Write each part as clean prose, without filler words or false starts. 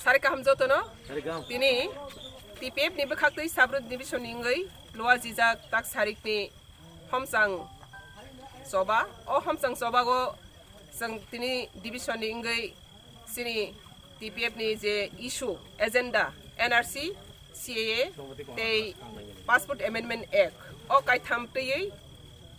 Sarika hamjotono tini TPF ni bekhaktai sabrut division ingai loa jijak tak sarik ni homsang soba o homsang soba go sang tini division ingai sini TPF ni je issue agenda NRC CAA tei Passport Amendment Act o kai thamtei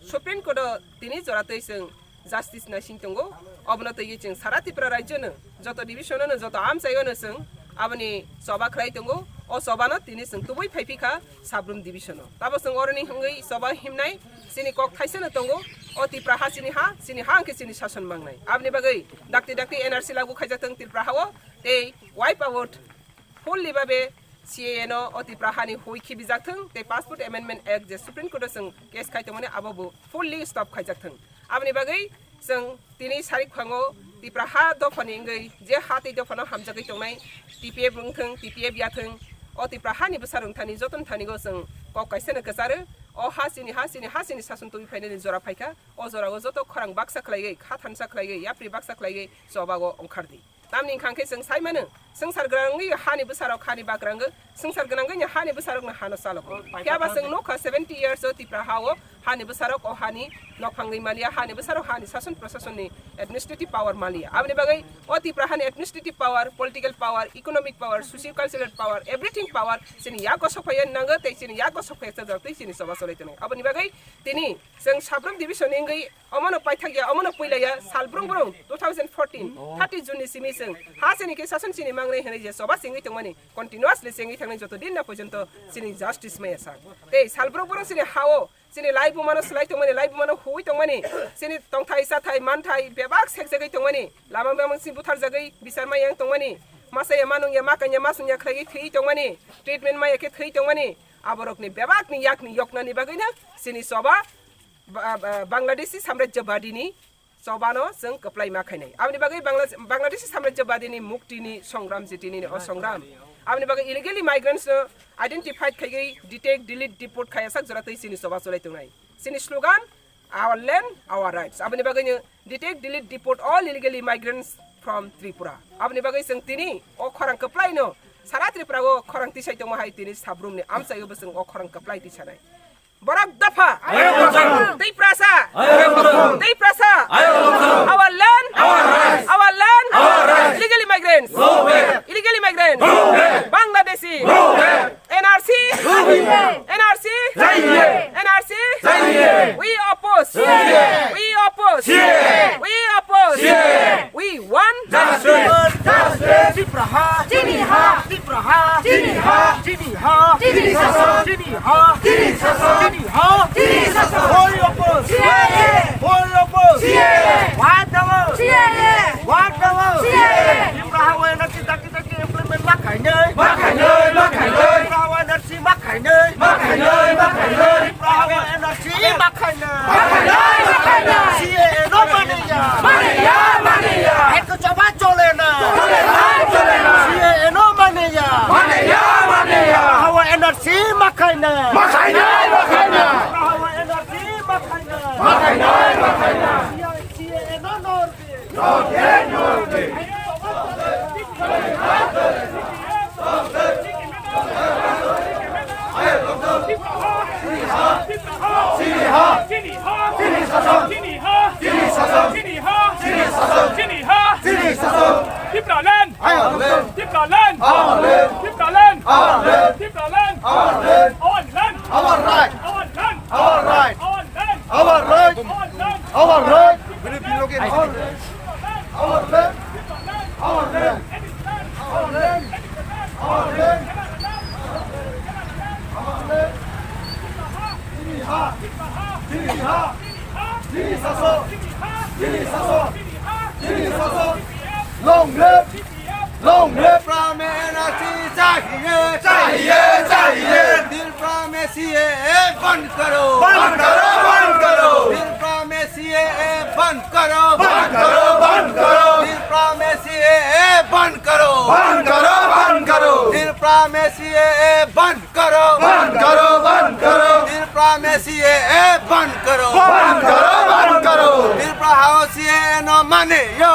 Supreme Court tini joratei sing justice na singtongo obno tei jing sara Tripura rajyo no joto division no joto amsayo no sing aboni soba khlai tongo o soba no tini sing tubui phaipika sabrum division no tabo sing oroni hangai soba himnai sini kok thaise no tongo o Tripura ha sini ha angke sini shason mangnai abni bagai dakti NRC lagu khaijatang Tripura hawo tei wipe out fully babe CAA no o Tripura hani hoi khibijaktang tei Passport Amendment Act je Supreme Court sing case khaitomani abobu fully stop khaijaktang abni bagai sing tini sarik phango Tripura ha dofani ngai je ha tei dofano hamjagai tongnai TPF rungthang TPF yathang o Tripura hani besarung thani joton thani go sing kok kaisena kasaru o ha sini sasun tui phainani jora phaika o jora go joto khorang baksa khlaigai kha thansa khlaigai yapri baksa khlaigai sobago ongkhardi tamni khangke sing saimanu sengsar grangi hani besarok hani bagrango sengsar grangi hani besarok na hano salok kyaba sing no 70 years o Tripura hawo hani besarok o hani nokhangai malia hani besarok hani sasun prosesion ni administrative power malia abni bagai o Tripura hani administrative power political power economic power socio cultural power everything power sini yago sokhayan nanga tei sini yago sokhaya tei sini soba solaitone abni bagai tini sing sabrum division ngai amono paithagya amono puilaya salbrung brung 2014 30 June ni simi sing ha sini ke sasun sini mangnai hene je soba singi tongmani continuously singi thangnai joto din na porjonto sini justice mai asa tei salbrung brung sini hawo sini live mano slai tongmani live mano hui tongmani sini tongthai sathai manthai bebak sekjagai tongmani lamang bamang sin buthar jagai bisar mai yang tongmani masaya manung ya makanya masung ya khlai thei tongmani treatment mai ke thei tongmani aborok ni bebak ni yak ni yokna ni bagaina sini soba Bangladeshi samrajyabadini sobano sing keplai makhainai abni bagai Bangladeshi samrajyabadini muktini songram jitini o songram abni bagai illegally migrants identified khagai detect delete deport khaya sak joratei sini soba solai tungai sini slogan our land our rights abni bagai detect delete deport all illegally migrants from Tripura abni bagai sing tini o khorang keplai no sara Tripura go khorang tisai tong mahai tini sabrum ni amsayo besing o khorang keplai tisanai Barak dafa Tei prasa our land illegally migrants Bangladeshi NRC we oppose we want Long live from NRC, चाहिए दिल from CAA बंद करो दिल from CAA बंद करो दिल from CAA बंद करो दिल from CAA बंद करो दिल from CAA बंद करो दिल प्रहाव CAA no माने यो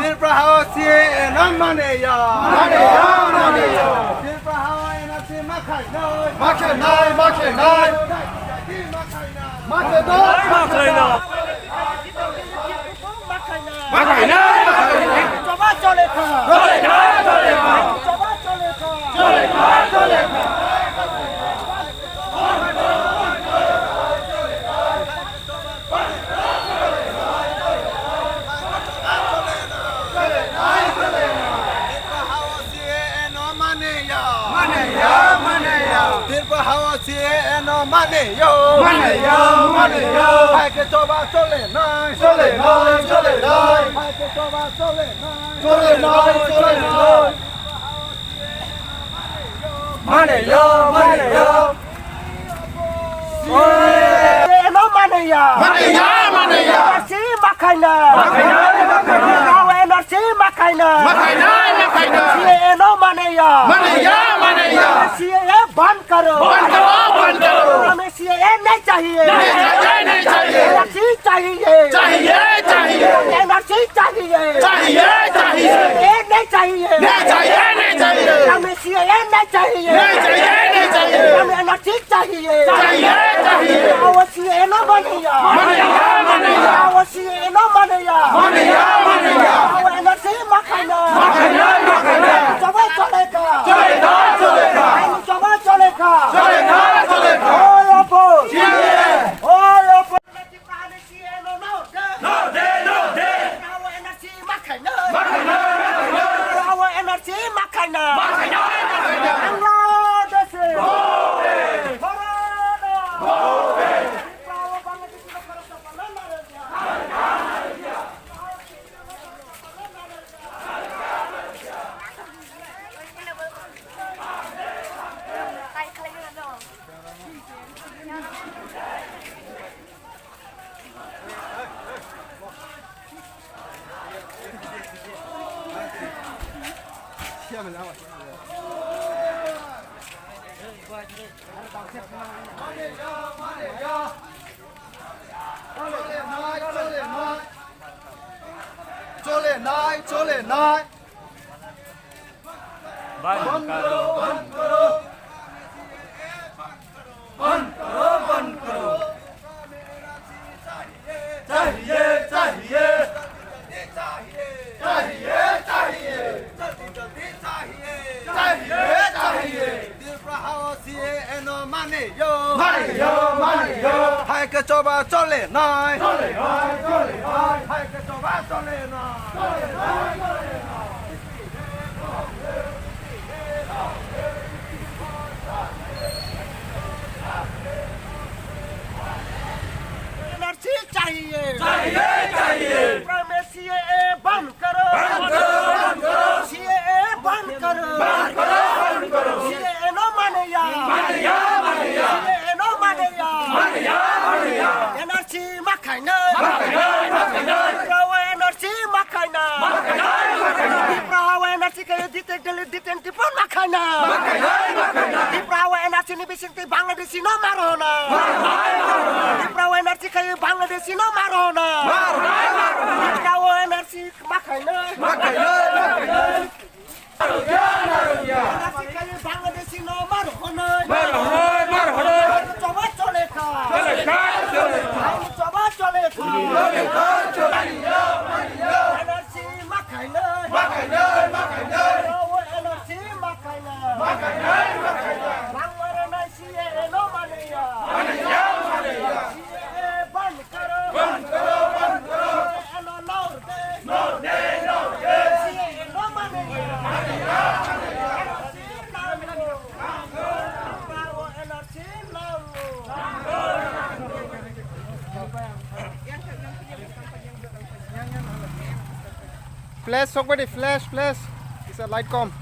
दिल प्रहाव CAA no Maneya, Maneya, Maneya. Silpa hawa energy makai noi, makai noi, makai noi. Makai noi, makai noi. Makai noi, makai noi. Coba chole kha, chole kha, chole kha. Coba chole kha, chole kha, chole kha. Maneya, hai ke choba chole nai, chole nai, chole nai. Hai ke choba chole nai, chole nai, chole nai. Maneya, Maneya. Eno Maneya, Maneya, Maneya. Energy makai na, makai na, makai na. Power energy makai na, makai na, makai na. Eno Maneya, Maneya, Maneya. CAA बंद करो, बंद करो, बंद करो। हमें CAA नहीं चाहिए, नहीं चाहिए, नहीं चाहिए। एनआरसी चाहिए, चाहिए, चाहिए। एनआरसी चाहिए, चाहिए, चाहिए। नहीं चाहिए, नहीं चाहिए, नहीं चाहिए। हमें CAA नहीं चाहिए, नहीं चाहिए, नहीं चाहिए। हमें एनआरसी चाहिए, चाहिए, चाहिए। वो CAA ना बनेगा, बनेगा, बनेगा। वो CAA ना बनेगा, बनेगा, बनेगा। वो एनआरसी मखाना, मखाना, मखाना। चले चलेगा, चलेगा, चलेगा। चले चलेगा, चलेगा, चलेगा। ओयो बो, ओयो बो। No de, no de. Our energy makana, makana, makana. Our energy makana, makana, makana. Allah desi. Bobe, Corona, bobe. Prawo banget itu kalau sapanan narasya. Narasya. Chole nai, chole nai. Band karo, band karo. Band karo, band karo. Chahiye, chahiye. Chahiye, chahiye. Jaldi chahiye. Chahiye, chahiye. Dil prahawa CAA no maneyo. Maneyo, maneyo. Hai ke choba chole nai. Chole nai, chole nai. Hai ke choba chole nai. Chole nai, chole nai. NRC चाहिए, चाहिए, चाहिए। CAA बंद करो, बंद करो, बंद करो। CAA बंद करो, बंद करो, बंद करो। CAA नो मानेया, मानेया, मानेया। CAA नो मानेया, मानेया, मानेया। एनआरसी मखाना, मखाना, मखाना। प्राwo एनआरसी मखाना, मखाना, मखाना। प्राwo एनआरसी के diten tipon मखाना, मखाना, मखाना। प्राwo NRC ni bising ti Bangladesh no marona, marona। प्राwo एनआरसी के Bangladesh no marona, marona, marona। प्राwo एनआरसी मखाना, मखाना, मखाना। नारुया, नारुया। एनआरसी के Bangladesh no marona, marona, marona। चोबा चले खा, चले खा, चले खा। चोबा चले खा, चले खा, चले खा। एनआरसी मखाना, मखाना, मखाना। प्राwo एनआरसी मखाना, मखाना, मखाना। बांग्लादेश CAA नो मानेया, मानेया, मानेया। CAA बंद करो, बंद करो, बंद करो। एनो नो दे, नो दे, नो दे। CAA नो मानेया, मानेया, मानेया। एनआरसी नांगो, नांगो। प्राwo एनआरसी नांगो, नांगो। Flash, somebody flash, flash. It's a light com.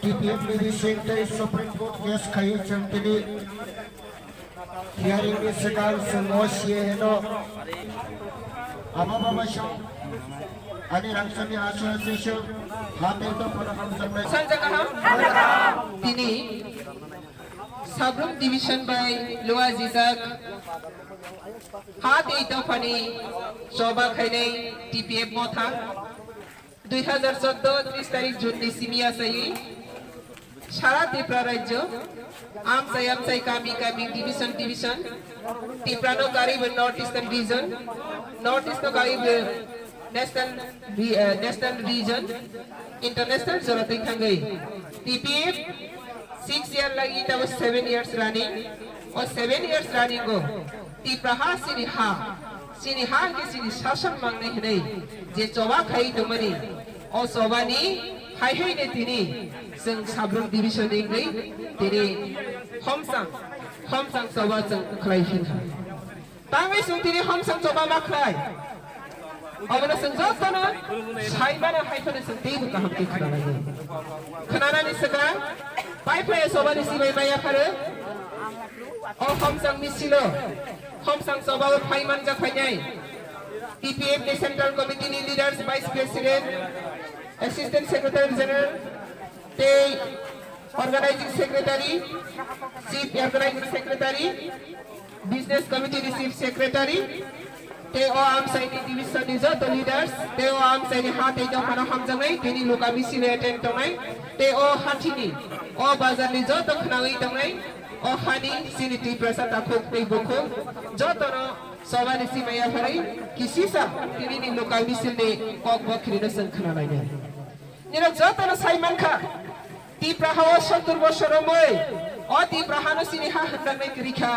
TPF Legislative Supreme Court case khai chantini hearing ni sakal semosie heno ababa sham ani rangsami association hate to panaham samai sanjagaham tini Sabrum Division by Lua Zizak Hat Eito Fani Soba Khainai TPF Motha 2014 30 তারিখ June সিমিয়া সাই সারা ত্রিপুরা রাজ্য আমসাই কামি division ত্রিপুরানো গারিব north eastern region north east গারিব national region international জরাতে থাঙ্গই TPF 6 year lagi tabo 7 years running or 7 years running go Tipraha sini ha ke sini shasan mangne hinai je choba khai tomani o sobani hai ne tini sing Sabrum division ingai tini homsang soba sing khlai hin tangai sung tini homsang soba ma khlai abana sing jotana saibana haifana sing teibu kaham ke khanana ni sekarang Pai soba ni si maya khare o homsang misilo homsang soba phai manja phainyai TPF the Central Committee ni leaders Vice President Assistant Secretary General the Organizing Secretary Chief Organizing Secretary Business Committee Chief Secretary te o am sai ni division ni joto leaders te o am sai ni hate jo khana hamjangai tini loka misile attend tongai te o hathini o bazar ni joto khnawai tongai o hani siniti prasata khok tei bokho joto no sobani simaya pharai kisisa tini ni loka misile kok bokhri no sankhana laine nira joto no saiman kha tipraha 70 বছর মই o tipraha no sini ha handangai krikha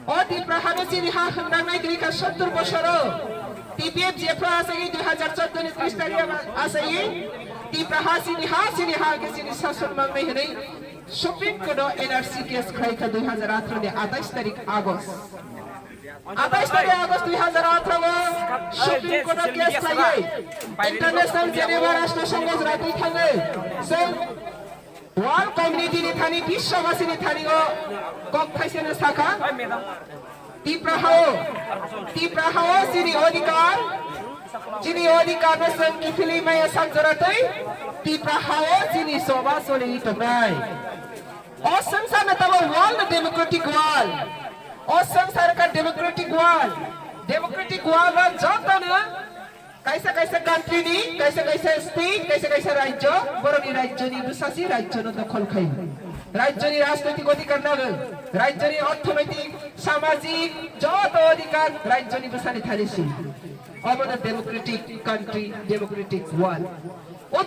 Oti Prahano sini ha handangai krika 70 বছর TPF jepra asai 2014 ni 30 tarik asai tipraha sini ha ke sini sasun mangai hinai Supreme Court NRC case khai ka 2018 ni 28 tarik Agust 28 tarik Agust 2018 go Supreme Court case khai International Geneva Rashtra Sangh ratai thangai World Community ni thani Bishwabasi ni thani go kok thaisen sakha Tiprahao sini odikar no sang kifili maya sanjaratai Tiprahao sini soba soli tonai o sangsar na tabo wall na democratic wall o sangsar ka democratic wall ra jotana kaisa country ni kaisa state kaisa rajyo boroni rajyo ni busasi rajyo no dakhol khai rajyo ni rajnaitik odikar nagal rajyo ni orthonoitik samajik joto odikar rajyo ni busani thalisi abona democratic country democratic wall o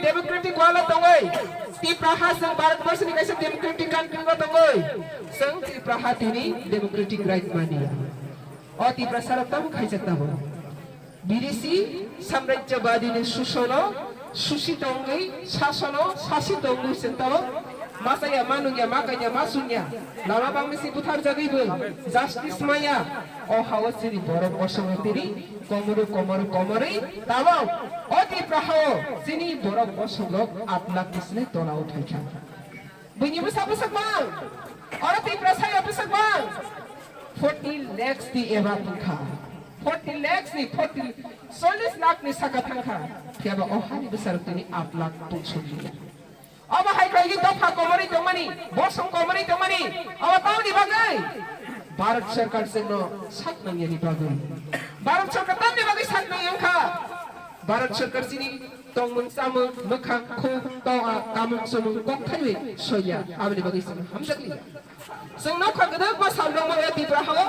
democratic wall tongai Tipraha sang Bharat Barsh ni kaisa democratic country go tongai sang Tipraha tini democratic right mania o Tipraha saraptam khaisakta bo Birisi samrajyabadi ni susono susitongai sasono sasitongai sentalo masaya manungya makanya masunya lama bang misi putar jagaibo justice maya o hawasiri borok osongotiri komore tabau oti prahao sini borok osongok atlak kisne tola uthaicha bini busak bang orati prasai apusak bang 40 lakhs di eva tukha 40 lakhs ni 40 lakh ni saka thangkha thiaba ohani besar tini 8 lakh tuchuli aba hai kai dapha komari tomani bosong komari tomani aba tauni bagai Bharat Sarkar seno sat nangyani bagai Bharat Sarkar tamni bagai sat nangyangkha Bharat Sarkar sini tongmun samu mekhang kho tawa kamun sumu kok thawi soya abni bagai sam hamjakli sengno khagda ba samdong ma Tipraha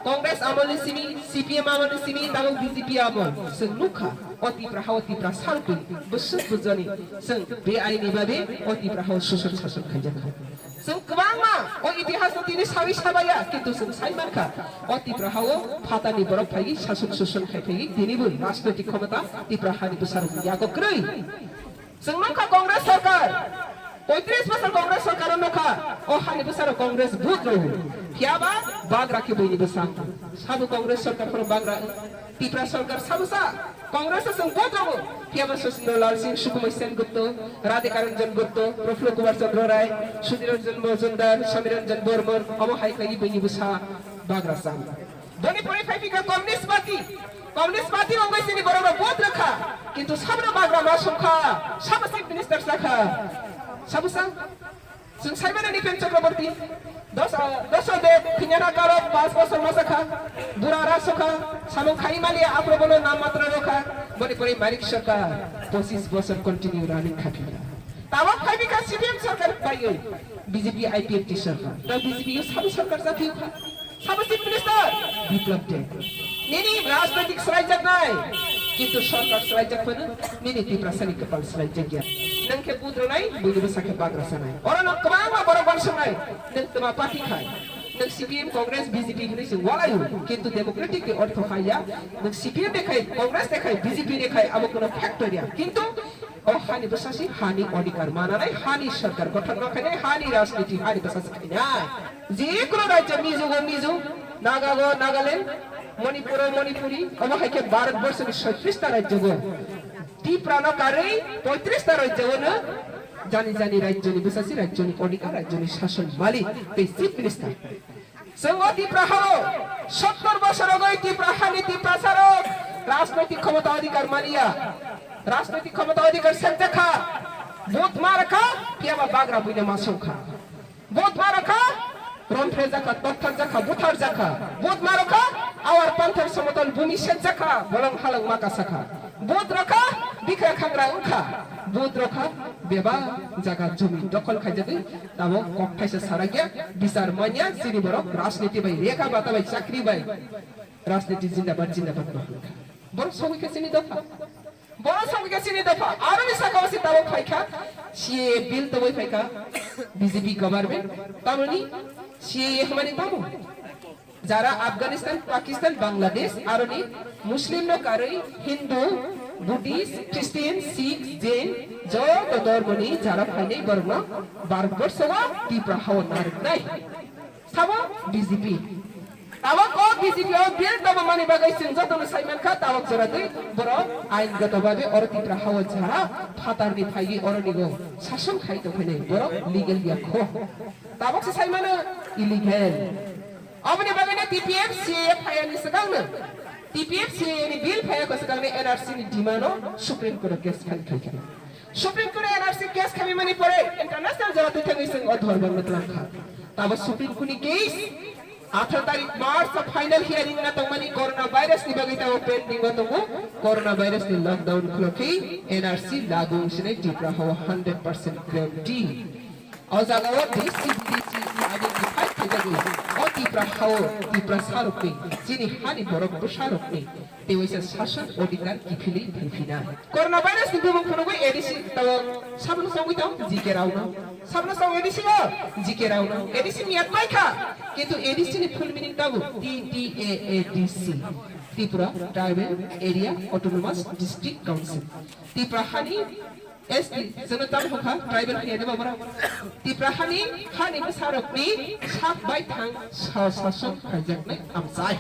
Congress amol sini CPM amol sini tago BJP amol sengnuka Tipraha sarku besut bujani seng BI ni bade Tipraha susun sasun khajakha seng kwangma itihas tini sawi sabaya kintu seng saiman kha Tipraha phatani borok phagi sasun susun khaithagi tini bu rajnaitik khamata Tipraha ni besar yago krei sengnuka Congress sarkar 35 বছর কংগ্রেস সরকার নখা ও হানি বছর কংগ্রেস ভূত রহু হিয়াবা বাগরা কে বইনি বসাম সাবু কংগ্রেস সরকার ফর বাগরা ত্রিপুরা সরকার সাবুসা কংগ্রেস সং ভূত রহু হিয়াবা সুন্দরলাল সিং সুকুমার সেন গুপ্ত রাধিকা রঞ্জন গুপ্ত প্রফুল্ল কুমার চন্দ্র রায় সুধীর রঞ্জন মজুমদার সমীরঞ্জন বর্মন অমহাই কাই বইনি বসা বাগরা সাং বনি পরে ফাইফিকা কমিউনিস্ট পার্টি রঙ্গাইसिनि बराबर बहुत रखा किंतु सबना बाग्रा मा संखा सब चिफ मिनिस्टर साखा सब संग जों साइमाना निपेन चक्रवर्ती 10 दे खिन्याना कारो 5 बছর मासखा बुरारा सखा सामो खाइमाली आफ्नो बोलो नाम मात्र रखा बनि परे मालिक सरकार 25 বছর कन्टिन्यू रानिङ खाफिला तावा खाइबिका सीपीएम सरकार पाइयो बीजेपी आईपीएफटी सरकार त बीजेपी यो सब सरकार जाति सब चिफ मिनिस्टर विप्लव देव Nini राजनीतिक सराइजक नाय किंतु सरकार सराइजक पनि nini तिप्रा सनि कपाल सराइजक या नंखे पुत्र नाय बुझु सके बाग्रा सनाय और न कमामा बरो वर्ष नाय नंग तमा पार्टी खाय नंग सीपीएम कांग्रेस बीजेपी नि से वालायु किंतु डेमोक्रेटिक के अर्थ खाया नंग सीपीएम देखाय कांग्रेस देखाय बीजेपी देखाय अब कोनो फैक्टरिया किंतु ओ हानि बसासी हानि अधिकार माना नाय हानि सरकार गठन नखाय हानि राजनीति हानि बसासी खाय जे कोनो राज्य मिजो नागागो नागालैंड मणिपुर मणिपुरी अब हाइके भारतवर्ष नि 37 राज्य गो त्रिपुरा न कारै 35 राज्य हो न जानी राज्य नि बसासी राज्य नि अधिकार राज्य नि शासन मालिक ते चिफ मिनिस्टर संग त्रिपुरा हो 70 বছর গই त्रिपुरा हानि त्रिपुरा सारो राजनैतिक क्षमता अधिकार मानिया राजनैतिक क्षमता अधिकार सेक्खा बुथ मारखा केबा बाग्रा बुइने मासौखा बुथ मारखा रन्थ्रे जाखा तत्थर जाखा बुथार जाखा बुथ मारखा आवार पान्थर समतल भूमि सेट जाखा बलंग हालंग माका साखा बुथ रखा बिखरा खांग्रा उखा बुथ रखा बेबा जागा जमी दखल खाइजादे ताबो कक्थाइसे सारा गया बिचार मान्या सिनि बरक राजनीति बाई रेखा बाता बाई चाकरी बाई राजनीति जिन्दाबाद बरक सबै सिनि दफा आरो नि साकावसि ताबो फाइखा सीए बिल तबै फाइखा बीजेपी गभर्नमेंट तामनि सीए हमारे तामो যারা আফগানিস্তান পাকিস্তান বাংলাদেশ আরনি মুসলিম নো কারই হিন্দু বুদ্ধিস্ট খ্রিস্টান শিখ জৈন যত ধর্মনি যারা ফাইনে বর্ণ ভারতবর্ষवा ত্রিপুরা হাওয়া নারক নাই সাবা বিজেপি তাবা কো বিজেপি ও বিল তব মানি বাগাইছেন যতন সাইমান খা তাবা জরাতে বড় আইনগতভাবে অর ত্রিপুরা হাওয়া যারা ফাতারনি ফাইগি অরনিগো শাসন খাইতো ফাইনে বড় লিগ্যাল ইয়া খো তাবা সে সাইমানা ইলিগ্যাল अब नि बगने टीपीएफ सीए फाया नि सगाउन टीपीएफ सीए नि बिल फाया को सगाउन एनआरसी नि demand supreme court case file खाइके सुप्रीम कोर्ट एनआरसी केस खाबि मनि परे इंटरनेशनल जरा थैगै संग अधर बन्न त्रखा तब सुप्रीम कुनि केस 8 तारिख मार्च फाइनल हियरिंग न तमनि कोरोना भाइरस नि बगैता पेंडिंग गतमु कोरोना भाइरस नि लॉकडाउन खुलखि एनआरसी लागू सिने टिप्रा हो 100% ग्यारंटी और जागाव दिस आइडेंटिफाई थैगै ত্রিপুরা হাও ত্রিপুরা সারকনি যিনি হানি বরক সারকনি তেওইসা শাসন অধিকার কিফিলি ফিনা করোনা ভাইরাস नि बुम फुनुगो एडिसी तब साबन संगित जिके राउन साबन संग एडिसी हो जिके राउन एडिसी नि यातमाइखा किंतु एडिसी नि फुल मिनिंग तब TTAADC Tripura tribal area autonomous district council Tripura हानि एसटी जनता होखा ट्राइबल हेने बाबरा त्रिपुरा हानि बसारकनि साब बाय थां शासन खाइजाकनै आमसाय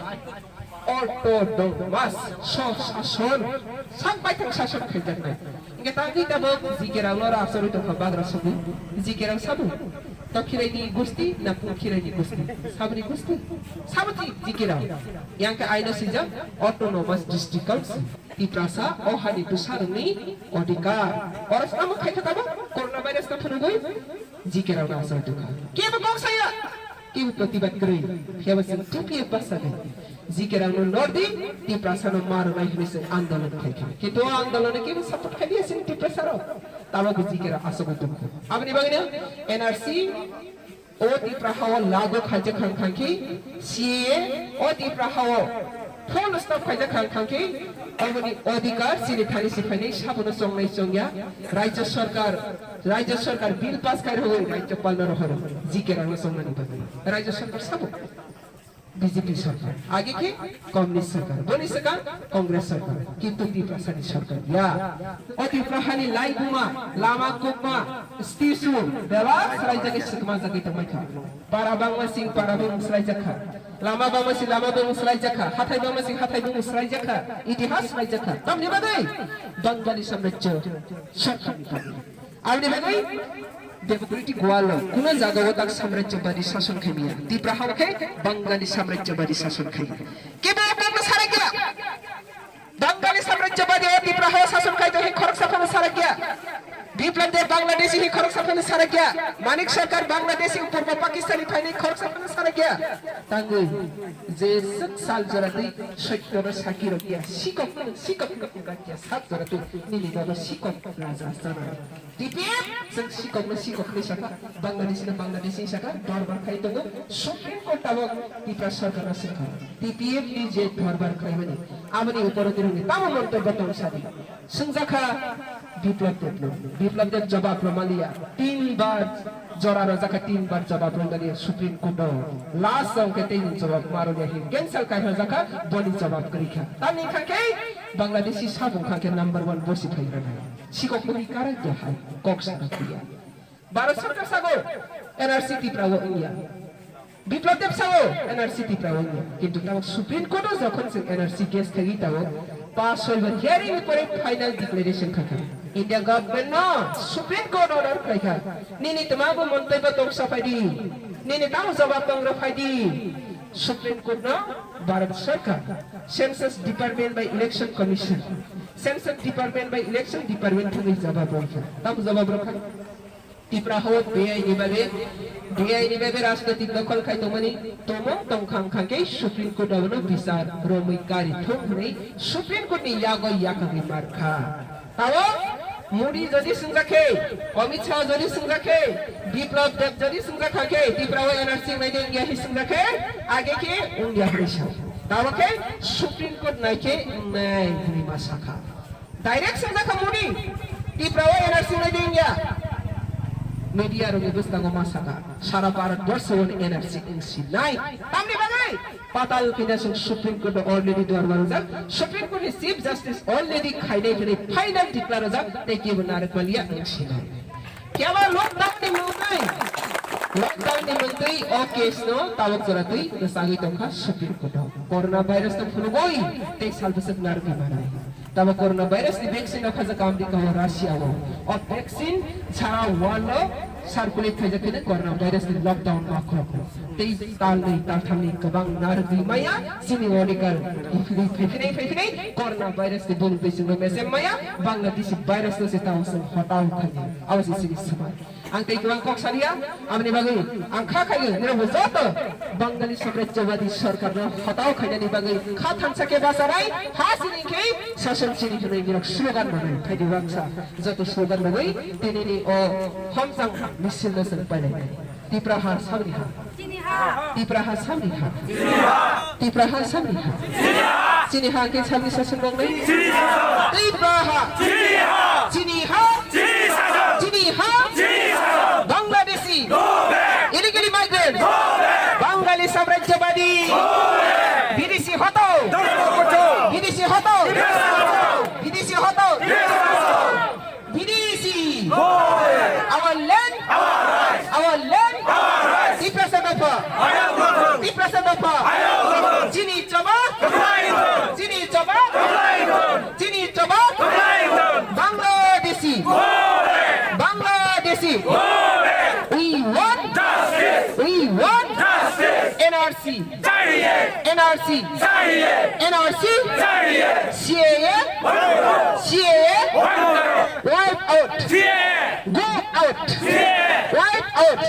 ऑटोनोमस शासन साब बाय थां शासन खाइजाकनै इंगे तांगि तब जिकेराव र आसरित बाग्रा सबु जिकेराव सबु तखिराइनि गुस्ती ना पुखिराइनि गुस्ती साबनि गुस्ती साबति जिकेराव यांके आइनो सिजा ऑटोनोमस डिस्ट्रिक्ट काउंसिल त्रिपुरा ओ हानि तुसारनि अधिकार और साम खाइखा तब कोरोना भाइरस त फुनुगै जिकेराव ना आसर दुखा केबो गंसाया केबो प्रतिबाद गरै हेबसे टिपिए बसाले जिकेराव न नर्दी त्रिपुरा नो मारो नाइ हिसे आन्दोलन खाइखा किन्तु आन्दोलन केबो सपोर्ट खाइदिए सिन त्रिपुरा सारो ताबो जिकेरा आसगो दुख आबनि बगैनो एनआरसी ओ त्रिपुरा हाव लागु खाइजे खांखांखि सीए ओ त्रिपुरा हाव फुल स्टॉप खाइजे खांखांखि अबनि अधिकार सिनि थानि सिफाइनै साबनो संनाय संया राज्य सरकार बिल पास खाइ हो राज्यपाल न रहर जिकेरा न संनानि बगै राज्य सरकार साबो বিজেপি সরকার আগে কি কমিউনিস্ট সরকার বনি সরকার কংগ্রেস সরকার কিন্তু ত্রিপ্রাসানি সরকার ইয়া ও ত্রিপ্রাহানি লাই বুমা Lama কুকমা স্টিসু দেলা সরাইজাকে সিকমা Zaki তমাইখা para bangmasing para bung selaijaka lama bangmasing lama bung selaijaka hathai bangmasing hathai bung selaijaka ইতিহাস selaijaka tamni bagai বাঙালি সাম্রাজ্য সরকার আপনি বাগাই দেবগুরিটি গোয়ালো কোন জায়গাও তাক সাম্রাজ্যবাদী শাসন খাইমিয়া ত্রিপ্রাহাকে বাঙালি সাম্রাজ্যবাদী শাসন খাই কে বাবা সারা গিয়া বাঙালি সাম্রাজ্যবাদী ত্রিপ্রাহা শাসন খাইতো হে খরক সাফানে সারা গিয়া বিপ্লব দেব বাংলাদেশি হি খরক সাফানে সারা গিয়া মানিক সরকার বাংলাদেশি পূর্ব পাকিস্তানি ফাইনি খরক সাফানে সারা গিয়া তাঙ্গই যে 7 সাল জরাতে 70 সাকির গিয়া শিকক গিয়া 7 জরাতে নিনি দাদা শিকক রাজা সারা টিপিএফ শিকক শাখা বাংলাদেশি শাখা দরবার খাইতো সুপ্রিম কোর্ট আবক ত্রিপুরা সরকার শাখা টিপিএফ নি যে দরবার খাইবেনি আমনি উপরে দিরুনি তাম মন্তব্য তমসাদি সংজাখা বিপ্লব দেব জবাব রমালিয়া 3 বার জরা রাজাকা 3 বার জবাব রমালিয়া সুপ্রিম কোর্ট লাস্ট অঙ্কে 3 জবাব মারুলিয়া হি ক্যান্সেল কাই রাজাকা বনি জবাব করিখা তানি খাকে বাংলাদেশি সাবুং খাকে নাম্বার 1 বসি ফাইরা না শিকক বহি কারা জাহাই কক্সা কিয়া ভারত সরকার sago NRC Tripura India Biplab Deb sago NRC Tripura India কিন্তু তাও সুপ্রিম কোর্ট যখন এনআরসি কেস থাকি তাও পাস হইবে হিয়ারিং করে ফাইনাল ডিক্লারেশন খাকা ইন্ডিয়া গভর্নমেন্ট না সুপ্রিম কোর্ট অর্ডার খাইখা নিনি তোমাগো মন্তব্য তম সাফাইদি নিনি তাও জবাব তম রাফাইদি সুপ্রিম কোর্ট না ভারত সরকার সেন্সাস ডিপার্টমেন্ট বাই ইলেকশন কমিশন সেন্সাস ডিপার্টমেন্ট বাই ইলেকশন ডিপার্টমেন্ট থেকে জবাব রাখা তাম জবাব রাখা ত্রিপুরা হোক বেআইনি ভাবে রাজনৈতিক দখল খাইতো মানে তোমো তংখাং খাকে সুপ্রিম কোর্ট অবনো বিচার রমিকারি থোকনে সুপ্রিম কোর্ট নি ইয়াগি মারখা তাও মোদি যদি সুংজাখে অমিত শাহ যদি সুংজাখে বিপ্লব দেব যদি সুংজাখে ত্রিপুরা এনআরসি নাইদে ইন্ডিয়া হি সুংজাখে আগে কে ইন্ডিয়া হইছা তাওকে সুপ্রিম কোর্ট নাইকে নাই ভূমিমা শাখা ডাইরেক্ট সুংজাখা মোদি ত্রিপুরা এনআরসি নাইদে India media rongi bustago masaka sara bharat borsho energy insi nai tamni bagai patal kinasung supreme court already dorbar jak supreme court chief justice already khaine khane final declare jak teki banar palia insi nai kya lockdown ni mantri o case no tawak joratui nasagi tongkha supreme court corona virus to phulugoi te sal basat nar ki banai तब corona virus नि vaccine अखज काम दिका हो रासिया हो और vaccine छारा वाल circulate थैजकिन corona virus नि लकडाउन मा खको तेई ताल नै ताथामनि गबां नारगि माया सिनि ओडिकर फेफिनै कोरोना वायरस नि बुन पेसिन मेसे माया बांग्लादेशी भाइरस न से ताउस हटाउ खनि अवश्य सिनि समान ang tei tuang kok saria amni bagai ang kha khai nero bujot bangali saম্রাজ্যবাদী সরকার no hataw khainani bagai kha thansake basarai hasini ke শাসন চিনি জনই নিরক স্লোগান বানাই খাইদি বাংসা যত স্লোগান বানাই তিনিনি ও হামসাং মিছিল নসন পাইলাই ত্রিপ্রাহা সামরিহা ত্রিপ্রাহা সামরিহা ত্রিপ্রাহা সামরিহা চিনিহা কে সামরি শাসন বাংলাই ত্রিপ্রাহা চিনিহা চিনিহা বাংলাদেশি ইলিগালি মাইগ্রেন্ট বাঙালি সাম্রাজ্যবাদী বিদেশি হতো বিদেশি হতো বিদেশি হতো বিদেশি our land our rights ত্রিপ্রাসাদ চিনি চবা Bangladeshi we want justice NRC CAA wipe out go out wipe out